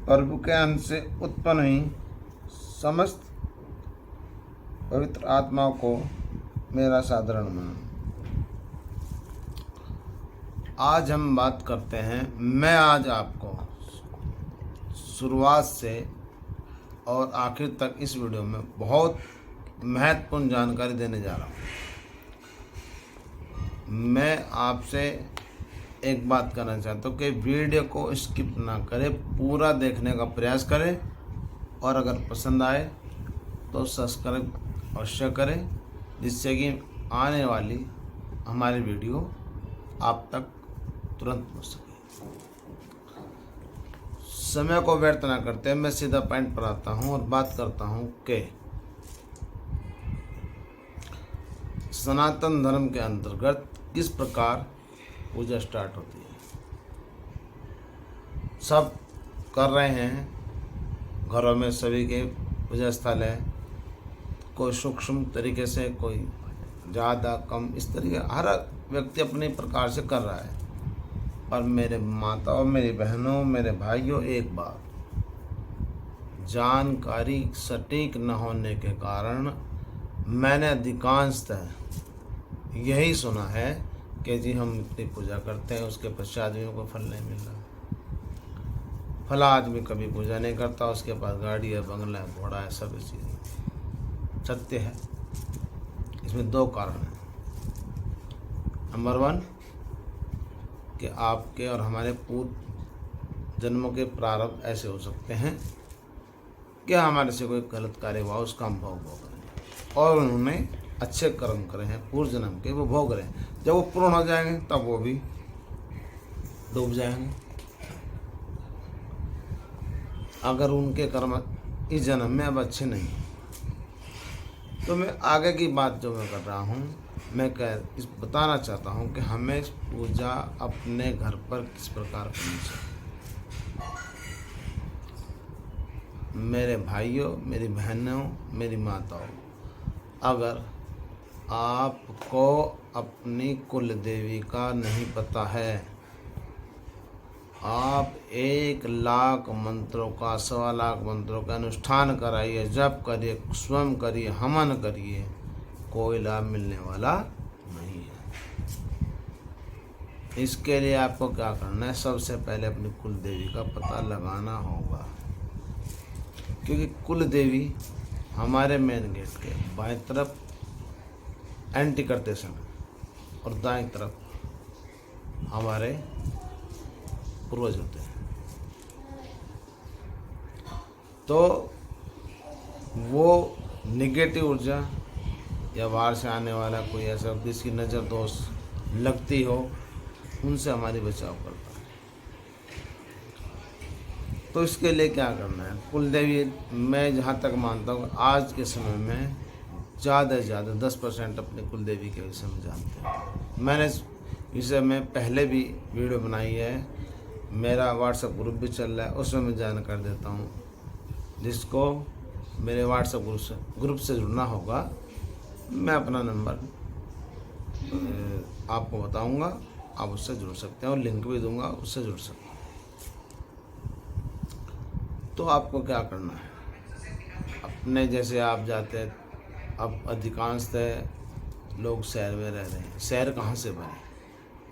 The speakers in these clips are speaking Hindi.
प्रभु के अंश से उत्पन्न हुई समस्त पवित्र आत्माओं को मेरा साधारण नमन। आज हम बात करते हैं, मैं आज आपको शुरुआत से और आखिर तक इस वीडियो में बहुत महत्वपूर्ण जानकारी देने जा रहा हूँ। मैं आपसे एक बात करना चाहता हूँ कि वीडियो को स्किप ना करें, पूरा देखने का प्रयास करें और अगर पसंद आए तो सब्सक्राइब अवश्य करें, जिससे कि आने वाली हमारी वीडियो आप तक तुरंत पहुँच सके। समय को व्यर्थ ना करते मैं सीधा पॉइंट पर आता हूँ और बात करता हूँ कि सनातन धर्म के अंतर्गत किस प्रकार पूजा स्टार्ट होती है। सब कर रहे हैं, घरों में सभी के पूजा स्थल है, कोई सूक्ष्म तरीके से, कोई ज़्यादा कम, इस तरीके हर व्यक्ति अपने प्रकार से कर रहा है। पर मेरे माताओं, मेरी बहनों, मेरे भाइयों, एक बात, जानकारी सटीक न होने के कारण मैंने अधिकांशतः यही सुना है कि जी हम इतनी पूजा करते हैं, उसके पश्चात भी को फल नहीं मिल रहा। फला आदमी कभी पूजा नहीं करता, उसके पास गाड़ी है, बंगला है, घोड़ा है, सब चीज़ सत्य है। इसमें दो कारण हैं। नंबर 1 कि आपके और हमारे पूर्व जन्मों के प्रारब्ध ऐसे हो सकते हैं कि हमारे से कोई गलत कार्य हुआ, उसका हम भोग रहे हैं और उन्होंने अच्छे कर्म करे हैं पूर्व जन्म के, वो भोग रहे हैं। जब वो पूर्ण हो जाएंगे तब वो भी डूब जाएंगे। अगर उनके कर्म इस जन्म में अब अच्छे नहीं, तो मैं आगे की बात जो मैं कर रहा हूँ, मैं बताना चाहता हूँ कि हमें पूजा अपने घर पर किस प्रकार करनी चाहिए। मेरे भाइयों, मेरी बहनों, मेरी माताओं, अगर आपको अपनी कुल देवी का नहीं पता है, आप 1 लाख मंत्रों का, 1.25 लाख मंत्रों का अनुष्ठान कराइए, जप करिए, स्वयं करिए, हवन करिए, कोई लाभ मिलने वाला नहीं है। इसके लिए आपको क्या करना है, सबसे पहले अपनी कुल देवी का पता लगाना होगा, क्योंकि कुल देवी हमारे मेन गेट के बाएं तरफ एंट्री करते समय और दाएं तरफ हमारे पूर्वज होते हैं। तो वो निगेटिव ऊर्जा या बाहर से आने वाला कोई ऐसा जिसकी नज़र दोष लगती हो, उनसे हमारी बचाव करता है। तो इसके लिए क्या करना है, कुल देवी, मैं जहाँ तक मानता हूँ आज के समय में ज़्यादा से ज़्यादा 10% अपने कुल देवी के विषय में जानते हैं। मैंने इस विषय में पहले भी वीडियो बनाई है, मेरा व्हाट्सएप ग्रुप भी चल रहा है, उसमें मैं जानकारी देता हूँ। जिसको मेरे व्हाट्सएप ग्रुप से जुड़ना होगा, मैं अपना नंबर आपको बताऊंगा, आप उससे जुड़ सकते हैं और लिंक भी दूंगा, उससे जुड़ सकते हैं। तो आपको क्या करना है, अपने जैसे आप जाते हैं, अब अधिकांशतः लोग शहर में रह रहे हैं। शहर कहाँ से बने?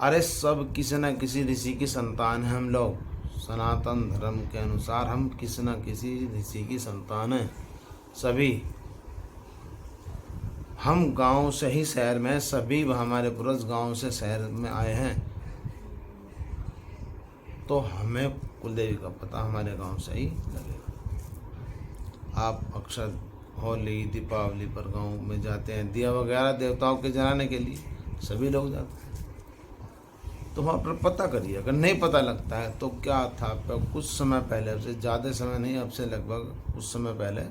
अरे सब किसी न किसी ऋषि की संतान हैं हम लोग। सनातन धर्म के अनुसार हम किसी न किसी ऋषि की संतान हैं सभी। हम गांव से ही शहर में, सभी हमारे पूर्वज गांव से शहर में आए हैं, तो हमें कुलदेवी का पता हमारे गांव से ही लगेगा। आप अक्सर होली, दीपावली पर गांव में जाते हैं, दिया वगैरह देवताओं के जलाने के लिए सभी लोग जाते हैं। तो वहाँ पर पता करिए, अगर नहीं पता लगता है तो क्या था, कुछ समय पहले, अब से ज़्यादा समय नहीं, अब से लगभग कुछ समय पहले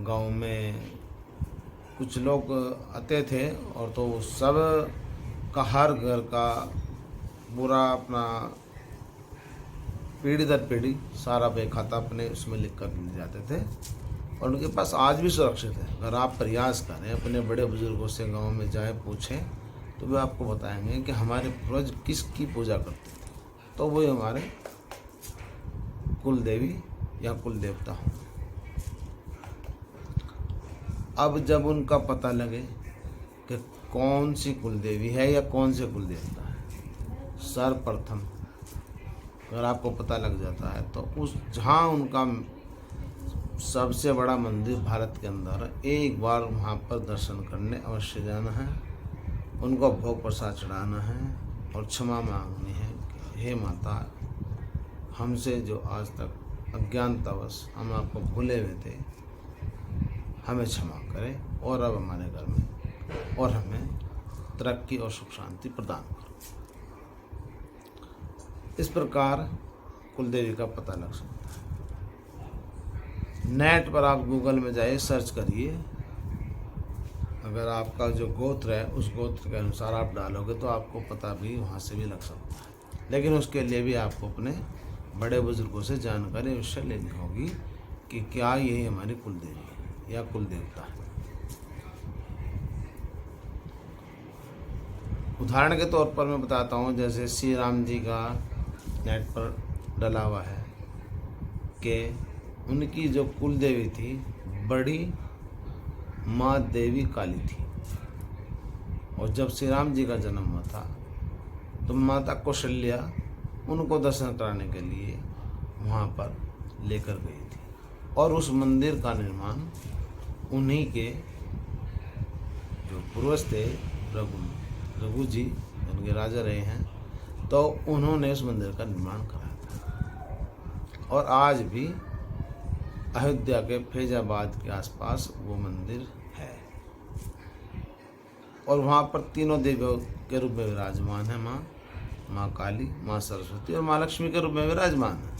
गांव में कुछ लोग आते थे और तो सब का हर घर का पूरा अपना पीढ़ी दर पीढ़ी सारा बेखाता अपने उसमें लिख कर ले जाते थे और उनके पास आज भी सुरक्षित है। अगर आप प्रयास करें, अपने बड़े बुजुर्गों से गांव में जाए पूछें, तो वे आपको बताएंगे कि हमारे पूर्वज किसकी पूजा करते थे। तो वो हमारे कुल देवी या कुल देवता हों। अब जब उनका पता लगे कि कौन सी कुल देवी है या कौन से कुल देवता है, सर्वप्रथम अगर आपको पता लग जाता है तो उस जहाँ उनका सबसे बड़ा मंदिर भारत के अंदर है, एक बार वहाँ पर दर्शन करने अवश्य जाना है, उनको भोग प्रसाद चढ़ाना है और क्षमा मांगनी है कि हे माता, हमसे जो आज तक अज्ञानतावश हम आपको भूले हुए थे, हमें क्षमा करें और अब हमारे घर में और हमें तरक्की और सुख शांति प्रदान करो। इस प्रकार कुलदेवी का पता लग सकता है। नेट पर आप गूगल में जाइए, सर्च करिए, अगर आपका जो गोत्र है उस गोत्र के अनुसार आप डालोगे तो आपको पता भी वहाँ से भी लग सकता है। लेकिन उसके लिए भी आपको अपने बड़े बुजुर्गों से जानकारी अवश्य लेनी होगी कि क्या यही हमारी कुलदेवी है या कुल देवता है। उदाहरण के तौर पर मैं बताता हूँ, जैसे श्री राम जी का नेट पर डला हुआ है कि उनकी जो कुल देवी थी बड़ी माँ देवी काली थी, और जब श्री राम जी का जन्म हुआ था तो माता कौशल्या उनको दर्शन कराने के लिए वहाँ पर लेकर गई थी, और उस मंदिर का निर्माण उन्हीं के जो पूर्वज थे रघु जी, उनके राजा रहे हैं, तो उन्होंने उस मंदिर का निर्माण कराया था। और आज भी अयोध्या के फैजाबाद के आसपास वो मंदिर है, और वहाँ पर तीनों देवियों के रूप में विराजमान है, माँ काली, माँ सरस्वती और माँ लक्ष्मी के रूप में विराजमान है।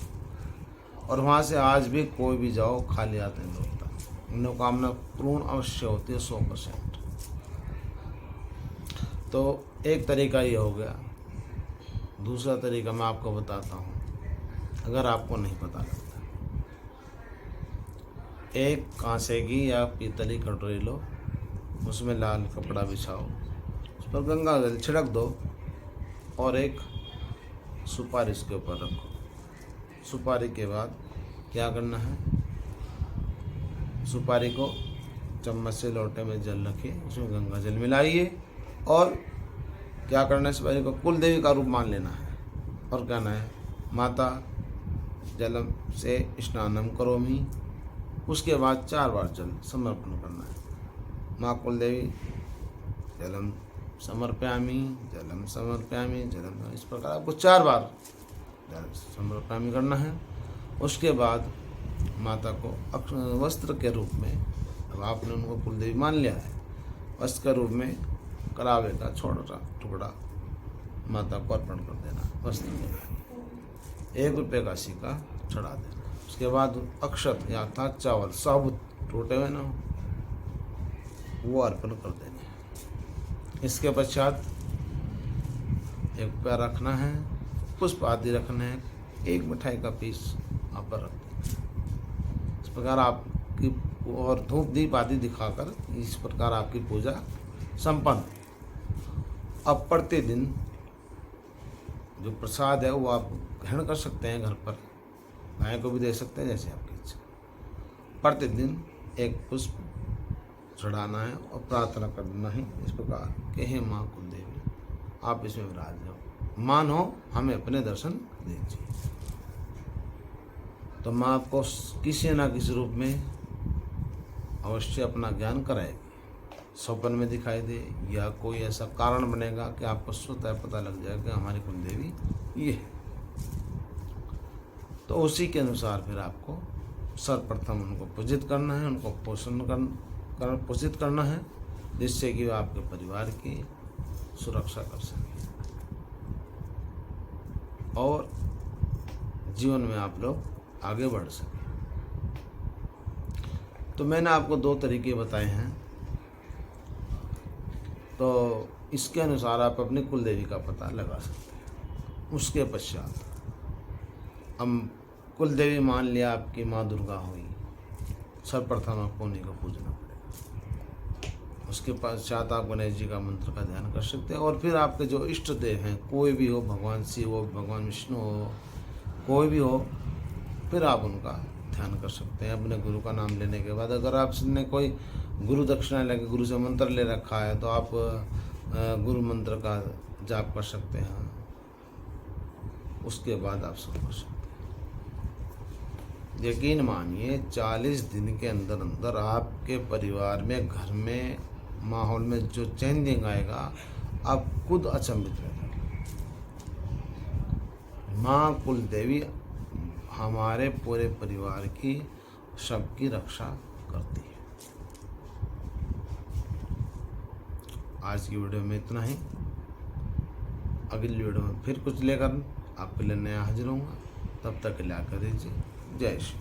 और वहाँ से आज भी कोई भी जाओ खाली हाथ नहीं लौटता, मनोकामना पूर्ण अवश्य होती है 100%। तो एक तरीका ये हो गया। दूसरा तरीका मैं आपको बताता हूँ, अगर आपको नहीं पता लगता, एक कांसे की या पीतल की कटोरी लो, उसमें लाल कपड़ा बिछाओ, उस पर गंगा जल छिड़क दो और एक सुपारी इसके ऊपर रखो। सुपारी के बाद क्या करना है, सुपारी को चम्मच से लोटे में जल रखिए, उसमें गंगा जल मिलाइए और क्या करना है, सुपारी को कुल देवी का रूप मान लेना है और कहना है, माता जलम से स्नानम करोमि। उसके बाद 4 बार जल समर्पण करना है। माँ कुलदेवी जलम समर्पयामि, जलम समर्पयामि, जलम, इस प्रकार आपको 4 बार जल समर्पयामि करना है। उसके बाद माता को वस्त्र के रूप में, अब आपने उनको कुलदेवी मान लिया है, वस्त्र के रूप में करावे का छोटा टुकड़ा माता को अर्पण कर देना, वस्त्र में 1 रुपये का सिक्का चढ़ा देना। उसके बाद अक्षत या अर्थात चावल साबुत टूटे हुए ना, वो अर्पण कर देने। इसके पश्चात एक पैर रखना है, पुष्प आदि रखने हैं, 1 मिठाई का पीस आप पर रख दें। इस प्रकार आपकी और धूप दीप आदि दिखाकर इस प्रकार आपकी पूजा संपन्न। अब प्रतिदिन जो प्रसाद है वो आप ग्रहण कर सकते हैं, घर पर गाय को भी दे सकते हैं, जैसे आपकी इच्छा। प्रतिदिन 1 पुष्प चढ़ाना है और प्रार्थना करना है इस प्रकार कि हे माँ कुलदेवी, आप इसमें विराज हो, मानो हमें अपने दर्शन दीजिए। तो माँ आपको किसी न किसी रूप में अवश्य अपना ज्ञान कराएगी, स्वप्न में दिखाई दे या कोई ऐसा कारण बनेगा कि आपको स्वतः पता लग जाएगा कि हमारी कुलदेवी ये है। तो उसी के अनुसार फिर आपको सर्वप्रथम उनको पूजित करना है, उनको पोषित करना है, जिससे कि वो आपके परिवार की सुरक्षा कर सके और जीवन में आप लोग आगे बढ़ सकें। तो मैंने आपको 2 तरीके बताए हैं, तो इसके अनुसार आप अपनी कुलदेवी का पता लगा सकते हैं। उसके पश्चात हम कुलदेवी मान लिया आपकी माँ दुर्गा हुई, सर्वप्रथम आपको उन्हीं को पूजना पड़ेगा। उसके पश्चात आप गणेश जी का मंत्र का ध्यान कर सकते हैं, और फिर आपके जो इष्ट देव हैं, कोई भी हो, भगवान शिव हो, भगवान विष्णु हो, कोई भी हो, फिर आप उनका ध्यान कर सकते हैं अपने गुरु का नाम लेने के बाद। अगर आपने कोई गुरु दक्षिणा लेके गुरु से मंत्र ले रखा है तो आप गुरु मंत्र का जाप कर सकते हैं, उसके बाद आप शुरू कर सकते हैं। यकीन मानिए 40 दिन के अंदर अंदर आपके परिवार में, घर में, माहौल में जो चेंजिंग आएगा आप खुद अचंभित रह जाएंगे। माँ कुल देवी हमारे पूरे परिवार की, सबकी रक्षा करती है। आज की वीडियो में इतना ही। अगली वीडियो में फिर कुछ लेकर आपके लिए नया हाजिर होऊंगा। तब तक के लिए आकर दीजिए। जय श्री।